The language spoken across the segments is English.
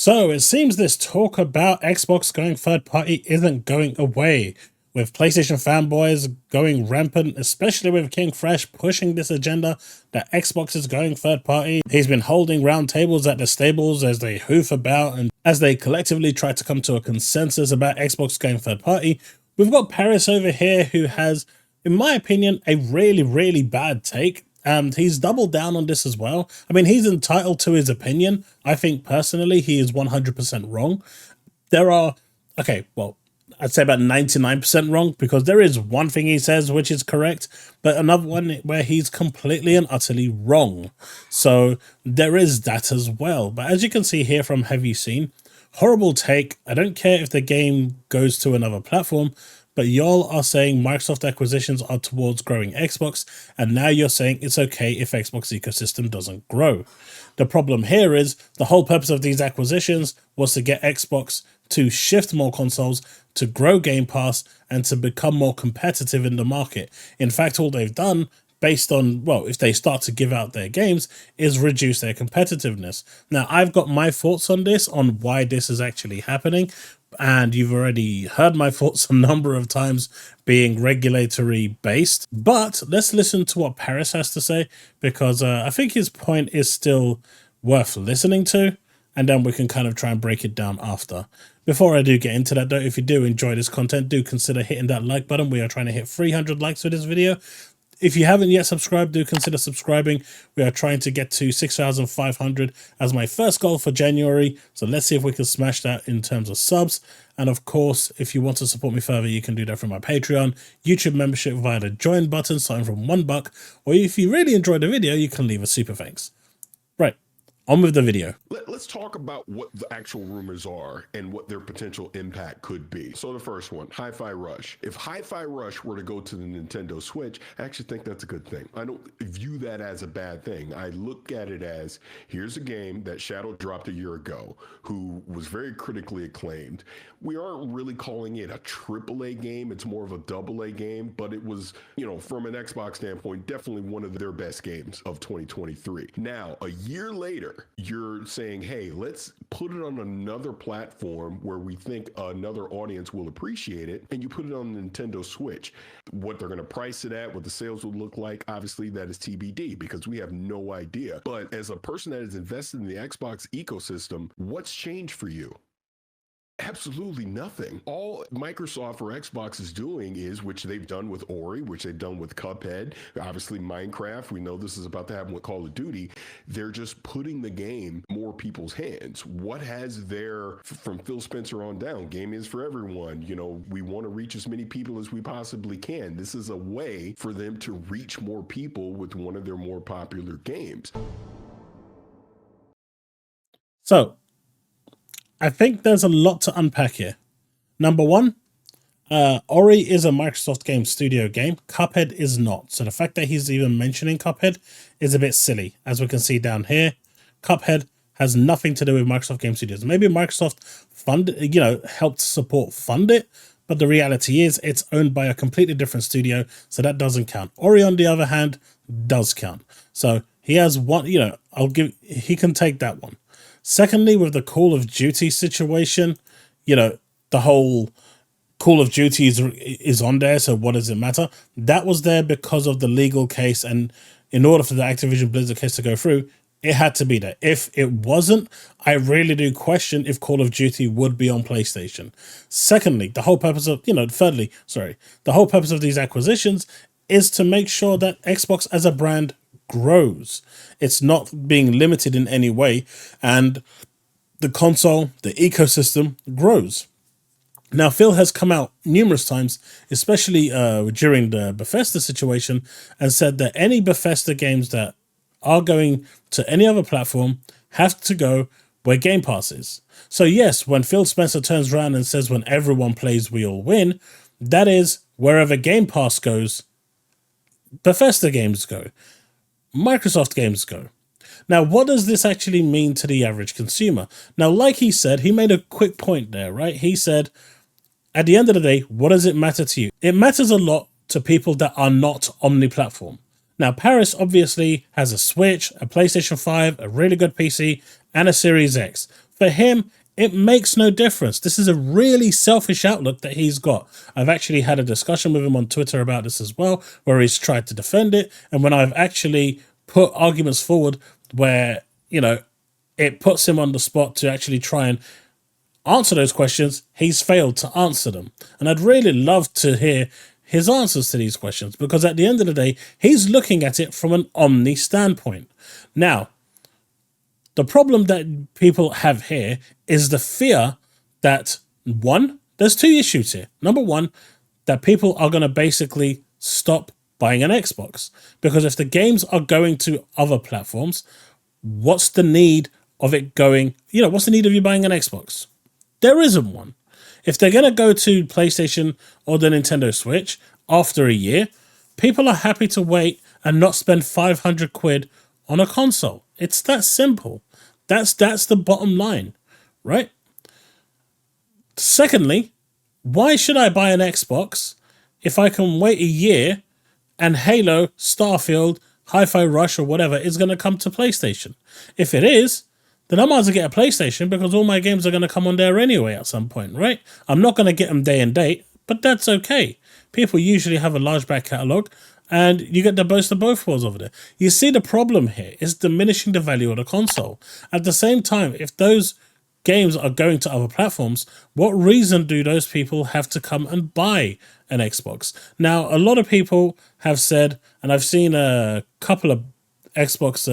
So it seems this talk about Xbox going third party isn't going away, with PlayStation fanboys going rampant, especially with King Fresh pushing this agenda that Xbox is going third party. He's been holding round tables at the stables as they hoof about and as they collectively try to come to a consensus about Xbox going third party. We've got Parris over here who has, in my opinion, a really bad take. And he's doubled down on this as well. I mean, he's entitled to his opinion. I think personally he is 100% wrong. There are, okay, well, I'd say about 99% wrong, because there is one thing he says which is correct, but another one where he's completely and utterly wrong. So there is that as well. But as you can see here from Have You Seen, horrible take. I don't care if the game goes to another platform, but y'all are saying Microsoft acquisitions are towards growing Xbox, and now you're saying it's okay if Xbox ecosystem doesn't grow. The problem here is the whole purpose of these acquisitions was to get Xbox to shift more consoles, to grow Game Pass, and to become more competitive in the market. In fact, all they've done, based on, well, if they start to give out their games, is reduce their competitiveness. Now, I've got my thoughts on this, on why this is actually happening, and you've already heard my thoughts a number of times being regulatory based. But let's listen to what Parris has to say, because I think his point is still worth listening to, and then we can kind of try and break it down after. Before I do get into that though, if you do enjoy this content, do consider hitting that like button. We are trying to hit 300 likes for this video. If you haven't yet subscribed, do consider subscribing. We are trying to get to 6,500 as my first goal for January. So let's see if we can smash that in terms of subs. And of course, if you want to support me further, you can do that through my Patreon, YouTube membership via the join button, starting from $1. Or if you really enjoyed the video, you can leave a super thanks. Right. On with the video. Let's talk about what the actual rumors are and what their potential impact could be. So the first one, Hi-Fi Rush. If Hi-Fi Rush were to go to the Nintendo Switch, I actually think that's a good thing. I don't view that as a bad thing. I look at it as, here's a game that Shadow dropped a year ago, who was very critically acclaimed. We aren't really calling it a AAA game. It's more of a AA game, but it was, you know, from an Xbox standpoint, definitely one of their best games of 2023. Now, a year later, you're saying, hey, let's put it on another platform where we think another audience will appreciate it, and you put it on the Nintendo Switch. What they're going to price it at, what the sales will look like, obviously that is TBD, because we have no idea. But as a person that is invested in the Xbox ecosystem, what's changed for you? Absolutely nothing. All Microsoft or Xbox is doing is, which they've done with Ori, which they've done with Cuphead, obviously Minecraft, we know this is about to happen with Call of Duty, they're just putting the game in more people's hands. What has their, from Phil Spencer on down, gaming is for everyone, you know, we want to reach as many people as we possibly can. This is a way for them to reach more people with one of their more popular games. So, I think there's a lot to unpack here. Number one, Ori is a Microsoft Game Studio game. Cuphead is not. So the fact that he's even mentioning Cuphead is a bit silly. As we can see down here, Cuphead has nothing to do with Microsoft Game Studios. Maybe Microsoft funded, you know, helped support fund it, but the reality is it's owned by a completely different studio, so that doesn't count. Ori, on the other hand, does count. So he has one, you know, he can take that one. Secondly, with the Call of Duty situation, you know, the whole Call of Duty is on there, so what does it matter? That was there because of the legal case, and in order for the Activision Blizzard case to go through, it had to be there. If it wasn't, I really do question if Call of Duty would be on PlayStation. Secondly, the whole purpose of, the whole purpose of these acquisitions is to make sure that Xbox as a brand grows. It's not being limited in any way, and the console, the ecosystem grows. Now, Phil has come out numerous times, especially during the Bethesda situation, and said that any Bethesda games that are going to any other platform have to go where Game Pass is. So yes, when Phil Spencer turns around and says when everyone plays we all win, that is wherever Game Pass goes, Bethesda games go. Microsoft games go. Now, what does this actually mean to the average consumer? Now, like he said, he made a quick point there, right? He said, at the end of the day, what does it matter to you? It matters a lot to people that are not omni-platform. Now, Parris obviously has a Switch, a PlayStation 5, a really good PC, and a Series X. For him, it makes no difference. This is a really selfish outlook that he's got. I've actually had a discussion with him on Twitter about this as well, where he's tried to defend it. And when I've actually put arguments forward where, you know, it puts him on the spot to actually try and answer those questions, he's failed to answer them. And I'd really love to hear his answers to these questions, because at the end of the day, he's looking at it from an omni standpoint. Now, the problem that people have here is the fear that, one, there's two issues here. Number one, that people are going to basically stop buying an Xbox, because if the games are going to other platforms, what's the need of it going, what's the need of you buying an Xbox? There isn't one. If they're going to go to PlayStation or the Nintendo Switch after a year, people are happy to wait and not spend 500 quid on a console. It's that simple. That's the bottom line, right? Secondly, why should I buy an Xbox if I can wait a year and Halo, Starfield, Hi-Fi Rush or whatever is going to come to PlayStation? If it is, then I might as well get a PlayStation, because all my games are going to come on there anyway at some point, right? I'm not going to get them day and date, but that's okay. People usually have a large back catalogue, and you get the best of both worlds over there. You see, the problem here is diminishing the value of the console. At the same time, if those games are going to other platforms, what reason do those people have to come and buy an Xbox? Now, a lot of people have said, and I've seen a couple of Xbox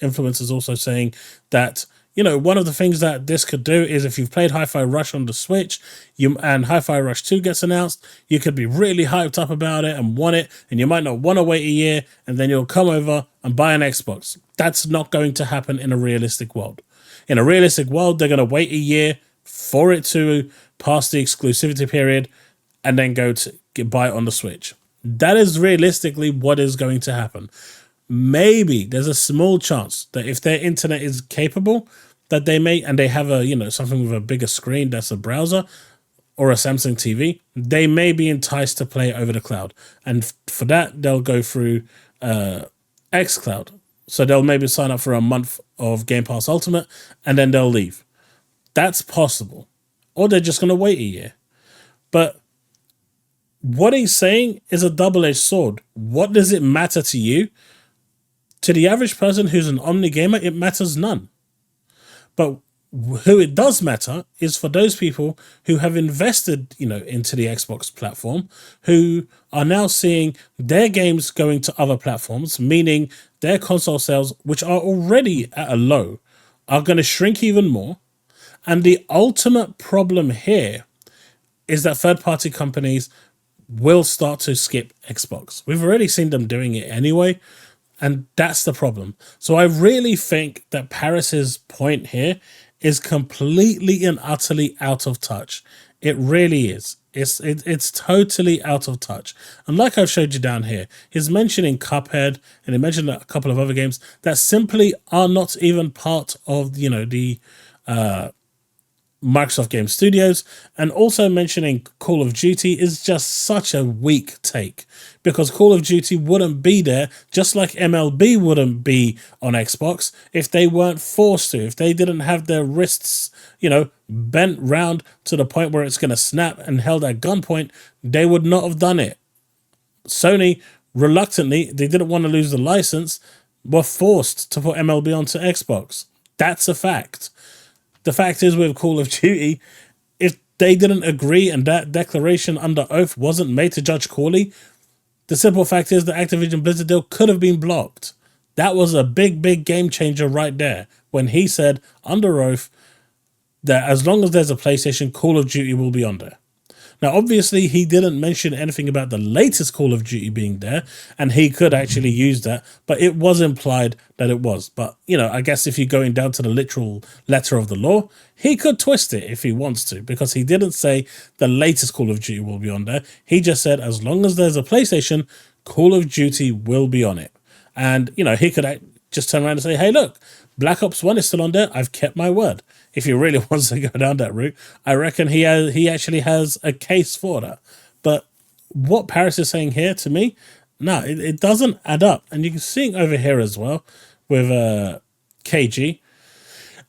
influencers also saying that, one of the things that this could do is, if you've played Hi-Fi Rush on the Switch and Hi-Fi Rush 2 gets announced, you could be really hyped up about it and want it, and you might not want to wait a year, and then you'll come over and buy an Xbox. That's not going to happen in a realistic world. In a realistic world, they're going to wait a year for it to pass the exclusivity period and then go to buy it on the Switch. That is realistically what is going to happen. Maybe there's a small chance that if their internet is capable, that they may, and they have a, something with a bigger screen that's a browser or a Samsung TV, they may be enticed to play it over the cloud. And for that, they'll go through xCloud. So they'll maybe sign up for a month of Game Pass Ultimate and then they'll leave. That's possible. Or they're just going to wait a year. But what he's saying is a double-edged sword. What does it matter to you? To the average person who's an omni gamer, it matters none. But who it does matter is for those people who have invested, into the Xbox platform, who are now seeing their games going to other platforms, meaning their console sales, which are already at a low, are going to shrink even more. And the ultimate problem here is that third-party companies will start to skip Xbox. We've already seen them doing it anyway, and that's the problem. So I really think that Parris's point here is completely and utterly out of touch. It really is. It's totally out of touch. And like I've showed you down here, he's mentioning Cuphead, and he mentioned a couple of other games that simply are not even part of, the Microsoft Game Studios, and also mentioning Call of Duty is just such a weak take, because Call of Duty wouldn't be there, just like MLB wouldn't be on Xbox, if they weren't forced to, if they didn't have their wrists, bent round to the point where it's going to snap and held at gunpoint, they would not have done it. Sony, reluctantly, they didn't want to lose the license, were forced to put MLB onto Xbox. That's a fact. The fact is, with Call of Duty, if they didn't agree and that declaration under oath wasn't made to Judge Corley, the simple fact is the Activision Blizzard deal could have been blocked. That was a big, big game changer right there, when he said under oath that as long as there's a PlayStation, Call of Duty will be on there. Now, obviously, he didn't mention anything about the latest Call of Duty being there, and he could actually use that, but it was implied that it was. But, I guess if you're going down to the literal letter of the law, he could twist it if he wants to, because he didn't say the latest Call of Duty will be on there. He just said, as long as there's a PlayStation, Call of Duty will be on it. And, he could just turn around and say, hey, look, Black Ops 1 is still on there. I've kept my word. If he really wants to go down that route, I reckon he actually has a case for that. But what Parris is saying here, to me, no, it doesn't add up. And you can see it over here as well with KG.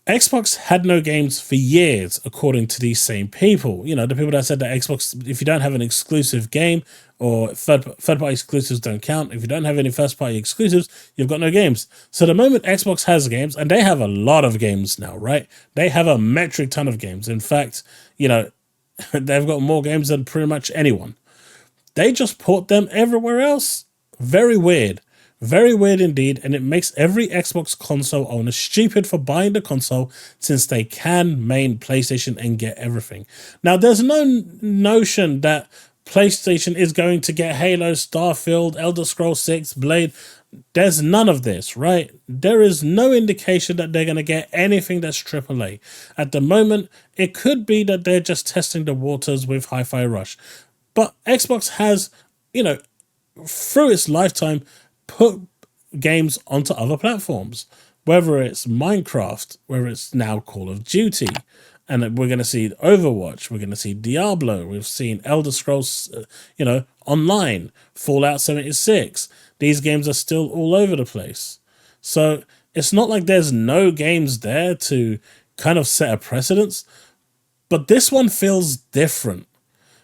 Xbox had no games for years, according to these same people. You know, the people that said that Xbox, if you don't have an exclusive game or third-party exclusives don't count, if you don't have any first-party exclusives, you've got no games. So the moment Xbox has games, and they have a lot of games now, right? They have a metric ton of games. In fact, you know, they've got more games than pretty much anyone. They just port them everywhere else. Very weird. Very weird indeed, and it makes every Xbox console owner stupid for buying the console since they can main PlayStation and get everything. Now, there's no notion that PlayStation is going to get Halo, Starfield, Elder Scrolls 6, Blade. There's none of this, right? There is no indication that they're going to get anything that's AAA. At the moment, it could be that they're just testing the waters with Hi-Fi Rush. But Xbox has, you know, through its lifetime, put games onto other platforms, whether it's Minecraft, whether it's now Call of Duty, and we're going to see Overwatch, we're going to see Diablo, we've seen Elder Scrolls, you know, Online, Fallout 76. These games are still all over the place. So it's not like there's no games there to kind of set a precedence, but this one feels different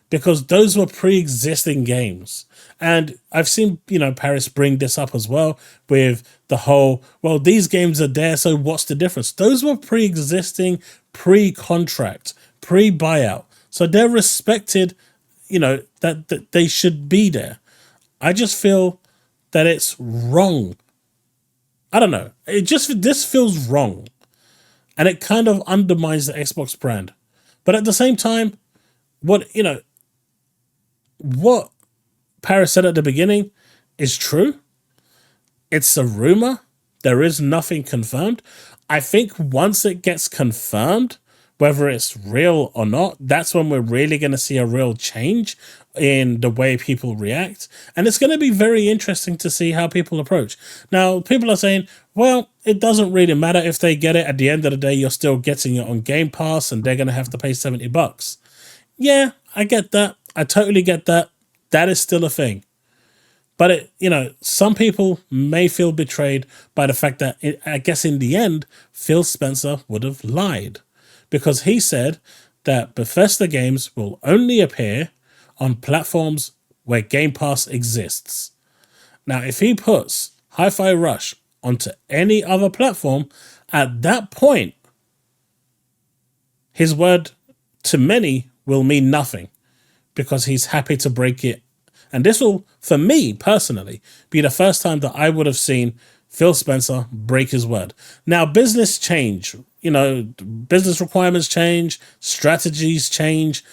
because those were pre-existing games. And I've seen, you know, Parris bring this up as well with the whole, well, these games are there, so what's the difference? Those were pre-existing, pre-contract, pre-buyout. So they're respected, you know, that they should be there. I just feel that it's wrong. I don't know. This feels wrong. And it kind of undermines the Xbox brand. But at the same time, what Parris said at the beginning is true. It's a rumor. There is nothing confirmed. I think once it gets confirmed, whether it's real or not, that's when we're really going to see a real change in the way people react. And it's going to be very interesting to see how people approach. Now, people are saying, well, it doesn't really matter if they get it. At the end of the day, you're still getting it on Game Pass and they're going to have to pay $70. Yeah, I get that. I totally get that. That is still a thing. But, it, you know, some people may feel betrayed by the fact that, I guess in the end, Phil Spencer would have lied. Because he said that Bethesda games will only appear on platforms where Game Pass exists. Now, if he puts Hi-Fi Rush onto any other platform, at that point, his word to many will mean nothing because he's happy to break it. And this will, for me personally, be the first time that I would have seen Phil Spencer break his word. Now, business change, you know, business requirements change, strategies change,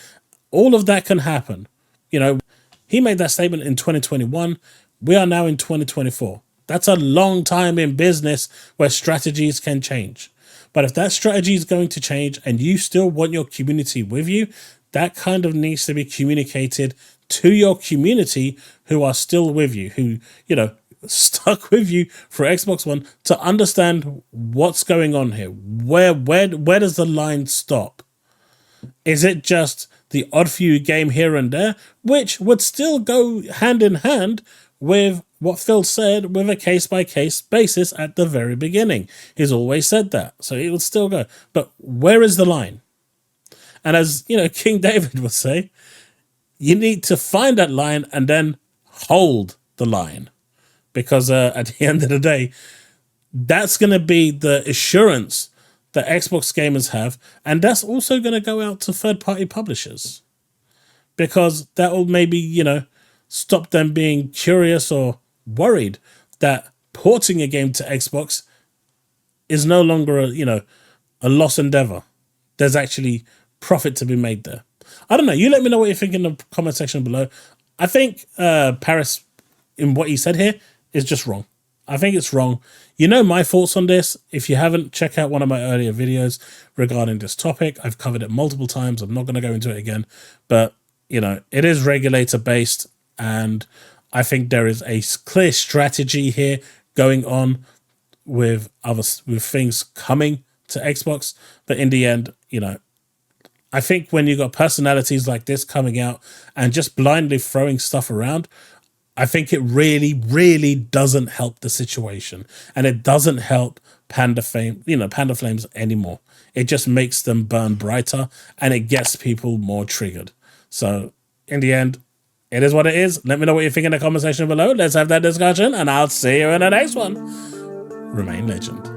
all of that can happen. You know, he made that statement in 2021. We are now in 2024. That's a long time in business where strategies can change. But if that strategy is going to change and you still want your community with you, that kind of needs to be communicated to your community who are still with you, who, you know, stuck with you for Xbox One, to understand what's going on here. Where does the line stop? Is it just the odd few game here and there, which would still go hand in hand with what Phil said with a case-by-case basis at the very beginning? He's always said that, so it would still go. But where is the line? And as, you know, King David would say, you need to find that line and then hold the line. Because at the end of the day, that's going to be the assurance that Xbox gamers have. And that's also going to go out to third-party publishers. Because that will maybe, you know, stop them being curious or worried that porting a game to Xbox is no longer a lost endeavor. There's actually profit to be made there. I don't know. You let me know what you think in the comment section below. I think Parris, in what he said here, is just wrong. I think it's wrong. You know my thoughts on this. If you haven't, check out one of my earlier videos regarding this topic. I've covered it multiple times. I'm not going to go into it again. But, you know, it is regulator based. And I think there is a clear strategy here going on with things coming to Xbox. But in the end, you know, I think when you got personalities like this coming out and just blindly throwing stuff around, I think it really, really doesn't help the situation. And it doesn't help panda flames anymore. It just makes them burn brighter and it gets people more triggered. So in the end, it is what it is. Let me know what you think in the comment section below. Let's have that discussion, and I'll see you in the next one. Remain legend.